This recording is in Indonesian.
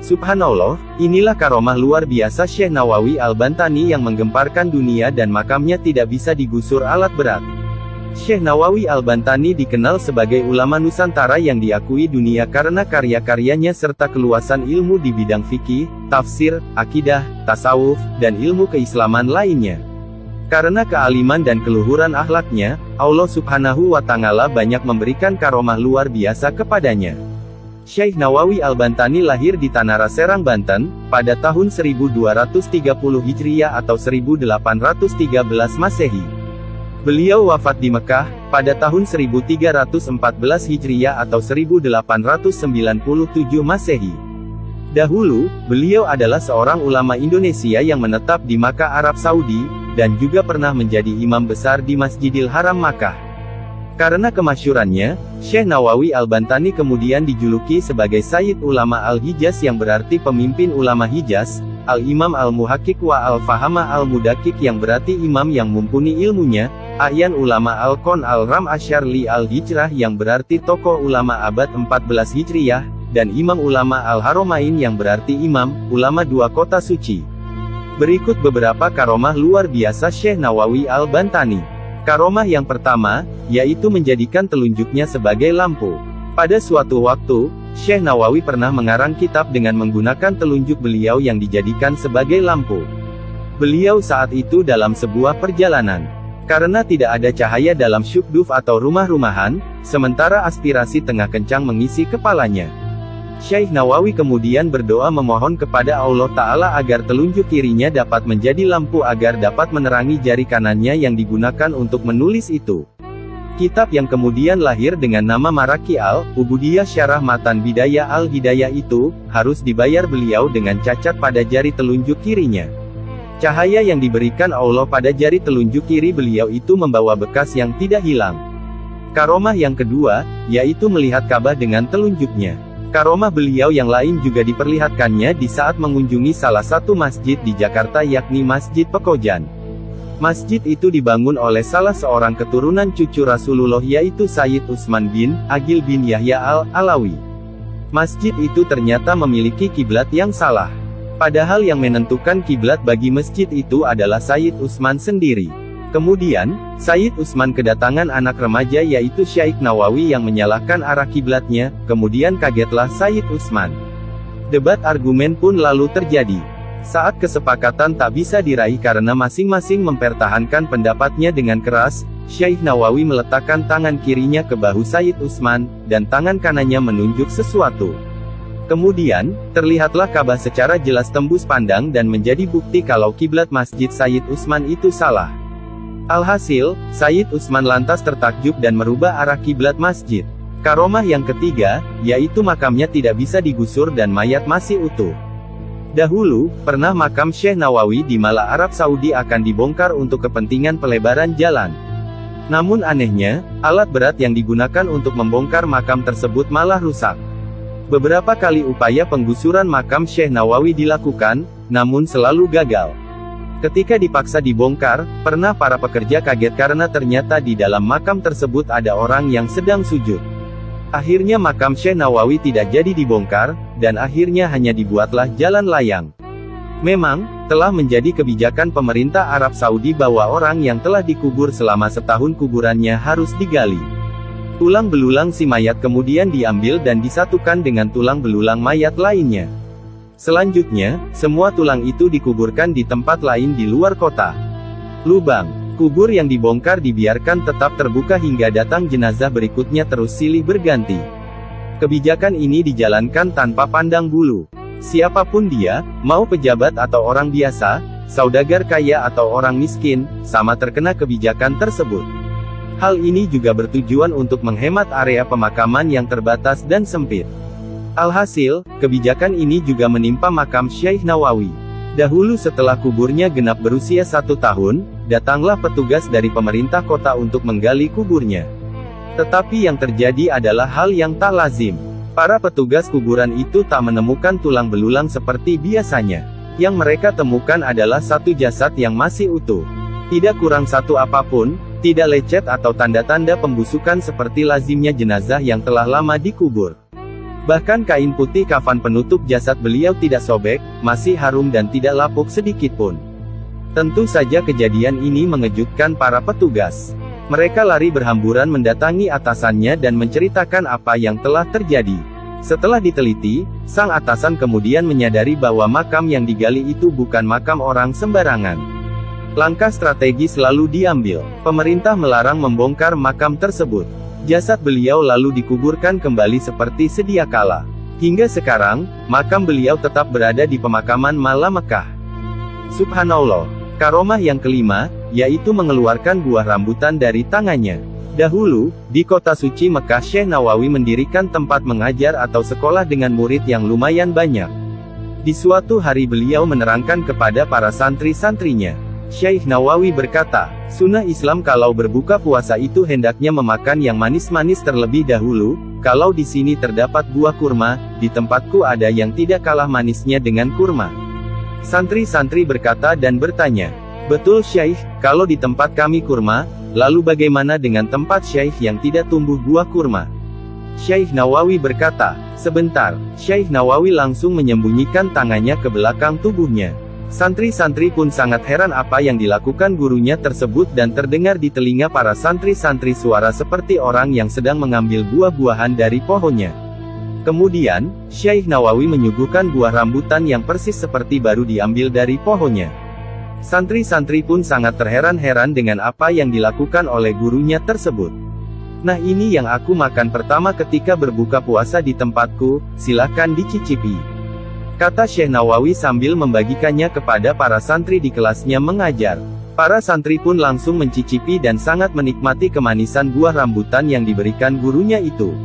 Subhanallah, inilah karomah luar biasa Syekh Nawawi Al-Bantani yang menggemparkan dunia dan makamnya tidak bisa digusur alat berat. Syekh Nawawi Al-Bantani dikenal sebagai ulama Nusantara yang diakui dunia karena karya-karyanya serta keluasan ilmu di bidang fikih, tafsir, akidah, tasawuf, dan ilmu keislaman lainnya. Karena kealiman dan keluhuran akhlaknya, Allah Subhanahu wa Ta'ala banyak memberikan karomah luar biasa kepadanya. Syekh Nawawi Al-Bantani lahir di Tanara Serang, Banten, pada tahun 1230 Hijriah atau 1813 Masehi. Beliau wafat di Mekah, pada tahun 1314 Hijriah atau 1897 Masehi. Dahulu, beliau adalah seorang ulama Indonesia yang menetap di Makkah, Arab Saudi, dan juga pernah menjadi imam besar di Masjidil Haram Makkah. Karena kemasyhurannya, Syekh Nawawi Al-Bantani kemudian dijuluki sebagai Sayyid Ulama Al-Hijaz yang berarti pemimpin ulama Hijaz, Al-Imam Al-Muhaqqiq wa Al-Fahama Al-Mudaqiq yang berarti imam yang mumpuni ilmunya, A'yan Ulama Al-Qon Al-Ram Asyarli Al-Hijrah yang berarti tokoh ulama abad 14 Hijriah, dan Imam Ulama Al-Haromain yang berarti imam, ulama dua kota suci. Berikut beberapa karomah luar biasa Syekh Nawawi Al-Bantani. Karomah yang pertama, yaitu menjadikan telunjuknya sebagai lampu. Pada suatu waktu, Syekh Nawawi pernah mengarang kitab dengan menggunakan telunjuk beliau yang dijadikan sebagai lampu. Beliau saat itu dalam sebuah perjalanan. Karena tidak ada cahaya dalam syukduf atau rumah-rumahan, sementara aspirasi tengah kencang mengisi kepalanya. Syekh Nawawi kemudian berdoa memohon kepada Allah Ta'ala agar telunjuk kirinya dapat menjadi lampu agar dapat menerangi jari kanannya yang digunakan untuk menulis itu. Kitab yang kemudian lahir dengan nama Maraki Al-Ubudiyah Syarah Matan Bidayah Al-Hidayah itu, harus dibayar beliau dengan cacat pada jari telunjuk kirinya. Cahaya yang diberikan Allah pada jari telunjuk kiri beliau itu membawa bekas yang tidak hilang. Karomah yang kedua, yaitu melihat Ka'bah dengan telunjuknya. Karomah beliau yang lain juga diperlihatkannya di saat mengunjungi salah satu masjid di Jakarta yakni Masjid Pekojan. Masjid itu dibangun oleh salah seorang keturunan cucu Rasulullah yaitu Sayyid Utsman bin Agil bin Yahya Al-Alawi. Masjid itu ternyata memiliki kiblat yang salah. Padahal yang menentukan kiblat bagi masjid itu adalah Sayyid Utsman sendiri. Kemudian, Sayyid Utsman kedatangan anak remaja yaitu Syekh Nawawi yang menyalahkan arah kiblatnya, kemudian kagetlah Sayyid Utsman. Debat argumen pun lalu terjadi. Saat kesepakatan tak bisa diraih karena masing-masing mempertahankan pendapatnya dengan keras, Syekh Nawawi meletakkan tangan kirinya ke bahu Sayyid Utsman, dan tangan kanannya menunjuk sesuatu. Kemudian, terlihatlah Ka'bah secara jelas tembus pandang dan menjadi bukti kalau kiblat Masjid Sayyid Utsman itu salah. Alhasil, Sayyid Utsman lantas tertakjub dan merubah arah kiblat masjid. Karomah yang ketiga, yaitu makamnya tidak bisa digusur dan mayat masih utuh. Dahulu, pernah makam Syekh Nawawi di Malak, Arab Saudi akan dibongkar untuk kepentingan pelebaran jalan. Namun anehnya, alat berat yang digunakan untuk membongkar makam tersebut malah rusak. Beberapa kali upaya penggusuran makam Syekh Nawawi dilakukan, namun selalu gagal. Ketika dipaksa dibongkar, pernah para pekerja kaget karena ternyata di dalam makam tersebut ada orang yang sedang sujud. Akhirnya makam Syekh Nawawi tidak jadi dibongkar, dan akhirnya hanya dibuatlah jalan layang. Memang, telah menjadi kebijakan pemerintah Arab Saudi bahwa orang yang telah dikubur selama setahun kuburannya harus digali. Tulang belulang si mayat kemudian diambil dan disatukan dengan tulang belulang mayat lainnya. Selanjutnya, semua tulang itu dikuburkan di tempat lain di luar kota. Lubang kubur yang dibongkar dibiarkan tetap terbuka hingga datang jenazah berikutnya terus silih berganti. Kebijakan ini dijalankan tanpa pandang bulu. Siapapun dia, mau pejabat atau orang biasa, saudagar kaya atau orang miskin, sama terkena kebijakan tersebut. Hal ini juga bertujuan untuk menghemat area pemakaman yang terbatas dan sempit. Alhasil, kebijakan ini juga menimpa makam Syekh Nawawi. Dahulu setelah kuburnya genap berusia 1 tahun, datanglah petugas dari pemerintah kota untuk menggali kuburnya. Tetapi yang terjadi adalah hal yang tak lazim. Para petugas kuburan itu tak menemukan tulang belulang seperti biasanya. Yang mereka temukan adalah satu jasad yang masih utuh. Tidak kurang satu apapun, tidak lecet atau tanda-tanda pembusukan seperti lazimnya jenazah yang telah lama dikubur. Bahkan kain putih kafan penutup jasad beliau tidak sobek, masih harum dan tidak lapuk sedikit pun. Tentu saja kejadian ini mengejutkan para petugas. Mereka lari berhamburan mendatangi atasannya dan menceritakan apa yang telah terjadi. Setelah diteliti, sang atasan kemudian menyadari bahwa makam yang digali itu bukan makam orang sembarangan. Langkah strategis lalu diambil. Pemerintah melarang membongkar makam tersebut. Jasad beliau lalu dikuburkan kembali seperti sedia kala. Hingga sekarang, makam beliau tetap berada di pemakaman Mala Mekah. Subhanallah. Karomah yang kelima, yaitu mengeluarkan buah rambutan dari tangannya. Dahulu, di kota suci Mekah Syekh Nawawi mendirikan tempat mengajar atau sekolah dengan murid yang lumayan banyak. Di suatu hari beliau menerangkan kepada para santri-santrinya. Syekh Nawawi berkata, sunnah Islam kalau berbuka puasa itu hendaknya memakan yang manis-manis terlebih dahulu. Kalau di sini terdapat buah kurma, di tempatku ada yang tidak kalah manisnya dengan kurma. Santri-santri berkata dan bertanya, betul Syekh, kalau di tempat kami kurma, lalu bagaimana dengan tempat Syekh yang tidak tumbuh buah kurma? Syekh Nawawi berkata, sebentar. Syekh Nawawi langsung menyembunyikan tangannya ke belakang tubuhnya. Santri-santri pun sangat heran apa yang dilakukan gurunya tersebut dan terdengar di telinga para santri-santri suara seperti orang yang sedang mengambil buah-buahan dari pohonnya. Kemudian, Syekh Nawawi menyuguhkan buah rambutan yang persis seperti baru diambil dari pohonnya. Santri-santri pun sangat terheran-heran dengan apa yang dilakukan oleh gurunya tersebut. Nah ini yang aku makan pertama ketika berbuka puasa di tempatku, silahkan dicicipi. Kata Syekh Nawawi sambil membagikannya kepada para santri di kelasnya mengajar. Para santri pun langsung mencicipi dan sangat menikmati kemanisan buah rambutan yang diberikan gurunya itu.